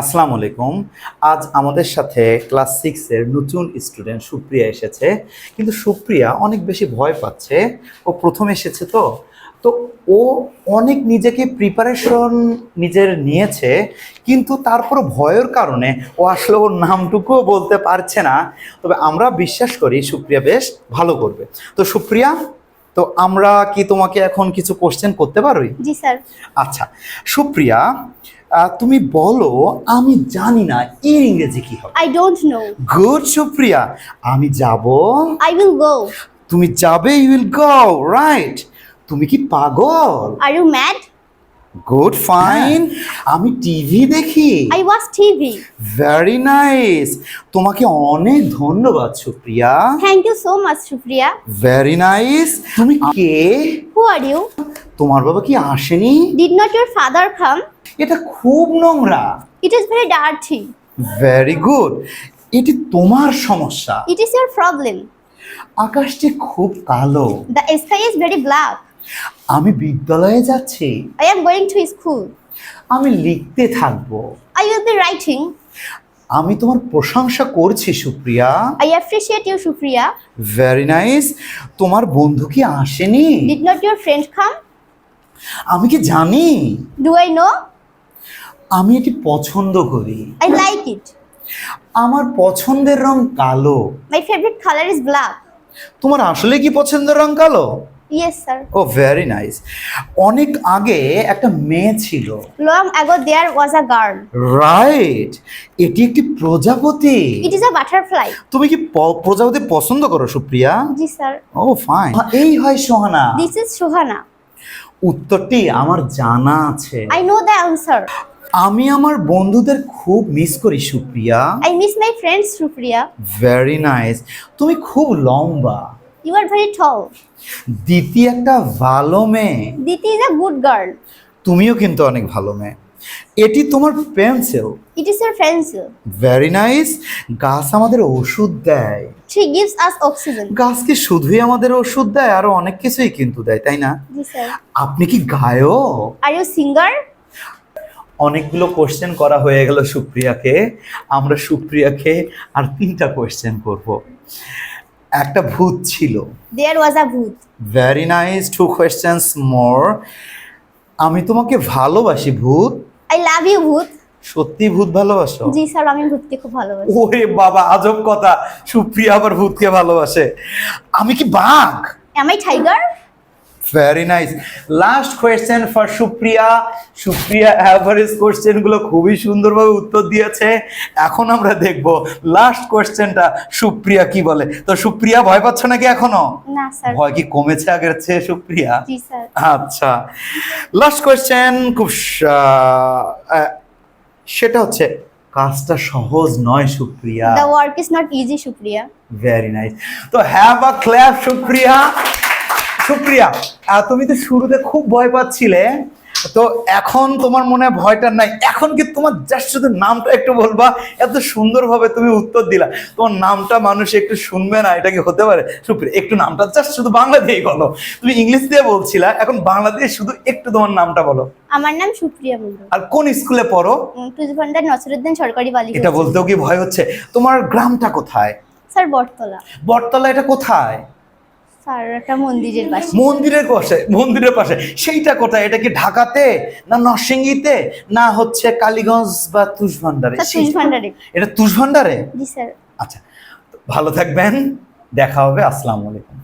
আসসালামু আলাইকুম। আজ আমাদের সাথে ক্লাস 6 এর নতুন স্টুডেন্ট সুপ্রিয়া এসেছে। কিন্তু সুপ্রিয়া অনেক বেশি ভয় পাচ্ছে। ও প্রথম এসেছে তো তো ও অনেক নিজেকে প্রিপারেশন নিজের নিয়েছে, কিন্তু তারপর ভয়ের কারণে ও আসলে ওর নামটুকুও বলতে পারছে না। তবে আমরা বিশ্বাস করি সুপ্রিয়া বেশ ভালো করবে। তো সুপ্রিয়া, তো আমরা কি তোমাকে এখন কিছু কোশ্চেন করতে পারি? জি স্যার। আচ্ছা সুপ্রিয়া, তুমি বলো, আমি জানি না এর ইংরেজি কি হবে? I don't know. Good Supriya, আমি যাব, I will go. তুমি যাবে, ইউ উইল গো, রাইট। তুমি কি পাগল? Are you mad? Good, fine. আমি টিভি দেখি। I watch TV. Very nice. তোমাকে অনেক ধন্যবাদ Supriya. Thank you so much, Supriya. Very nice. তুমি কে? Who are you? তোমার বাবা কি আসেনি? Did not your father come? এটা খুব নোংরা। It is very dirty. Very good. এটি তোমার সমস্যা। It is your problem. আকাশটি খুব কালো। The sky is very black. আমি বিদ্যালয়ে যাচ্ছি। I am going to school. আমি লিখতে থাকবো। I will be writing. আমি তোমার প্রশংসা করছি Supriya. I appreciate you, Supriya. Very nice. তোমার বন্ধু কি আসেনি? Did not your friend come? আমি কি জানি? Do I know? আমি এটি পছন্দ করি। I like it. আমার পছন্দের রং কালো। My favorite color is black. তোমার আসলে কি পছন্দের রং কালো? Yes, sir. ও ভেরি নাইস। অনেক আগে একটা মেয়ে ছিল। Long ago there was a girl. Right, এটি একটি প্রজাপতি। It is a butterfly. তুমি কি প্রজাপতি পছন্দ করো সুপ্রিয়া? Ji, sir. ও ফাইন। এই হয় সোহানা। This is Shohana. উত্তরটি আমার জানা আছে। I know the answer. আমি আমার বন্ধুদের খুব মিস করি Supriya. I miss my friends, Supriya. Very nice. তুমি খুব লম্বা। You are very tall. দিতি একটা ভালো মেয়ে। Diti is a good girl. তুমিও কিন্তু অনেক ভালো মেয়ে। এটি তোমার pencil. It is your pencil. Very nice. গাছ আমাদের ওষুধ দেয়। She gives us oxygen. গাছ কি শুধুই আমাদের ওষুধ দেয়? আরো অনেক কিছুই কিন্তু দেয়, তাই না? Ji, sir. আপনি কি গায়ক? Are you singer? অনেকগুলো কোশ্চেন করা হয়ে গেল সুপ্রিয়াকে। আমরা সুপ্রিয়াকে আর 3টা কোশ্চেন করব। একটা ভূত ছিল। There was a bhoot. Very nice. 2 questions more. আমি তোমাকে ভালোবাসি ভূত। I love you, bhoot. সত্যি ভূত ভালোবাসো? জি স্যার, আমি ভূতকে খুব ভালোবাসি। ওরে বাবা, আজব কথা, সুপ্রিয়া আবার ভূতকে ভালোবাসে। আমি কি বাঘ? Am I tiger? Very nice. Last question for Supriya. Supriya average কোয়েশ্চেনগুলো খুবই সুন্দরভাবে উত্তর দিয়েছে। এখন আমরা দেখব লাস্ট কোয়েশ্চেনটা সুপ্রিয়া কি বলে। তো সুপ্রিয়া, ভয় পাচ্ছ নাকি এখনো? না স্যার। ভয় কি কমেছে আগের চেয়ে সুপ্রিয়া? জি স্যার। আচ্ছা, লাস্ট কোয়েশ্চেন খুব সেটা হচ্ছে, কাজটা সহজ নয় Supriya. The work is not easy, Supriya. Very nice. তো have a clap Supriya. Supriya, তুমি তো শুরুতে খুব ভয় পাচ্ছিলে, তো এখন তোমার মনে ভয়টা নাই? এখন কি তোমার জাস্ট শুধু নামটা একটু বলবা? এত সুন্দরভাবে তুমি উত্তর দিলা, তোমার নামটা মানুষ একটু শুনবে না? এটা কি হতে পারে? সুপ্রিয়া, একটু নামটা জাস্ট শুধু বাংলা দিয়েই বলো। তুমি ইংলিশ দিয়ে বলছিলা, এখন বাংলা দিয়ে শুধু একটু তোমার নামটা বলো। আমার নাম সুপ্রিয়া মণ্ডল। আর কোন স্কুলে পড়ো? টুজভান্ডার নসরুদ্দিন সরকারি বালিকা। এটা বলতেও কি ভয় হচ্ছে? তোমার গ্রামটা কোথায়? স্যার বটতলা। বটতলা এটা কোথায়? স্যার একটা মন্দিরের পাশে। মন্দিরের পাশে? মন্দিরের পাশে সেইটা কোথায়? এটা কি ঢাকাতে, না নরসিংদীতে, না হচ্ছে কালীগঞ্জ বা তুষভান্ডারে? স্যার টুজভান্ডারে। এটা তুষভান্ডারে? জি স্যার। আচ্ছা, ভালো থাকবেন, দেখা হবে। আসসালামু আলাইকুম।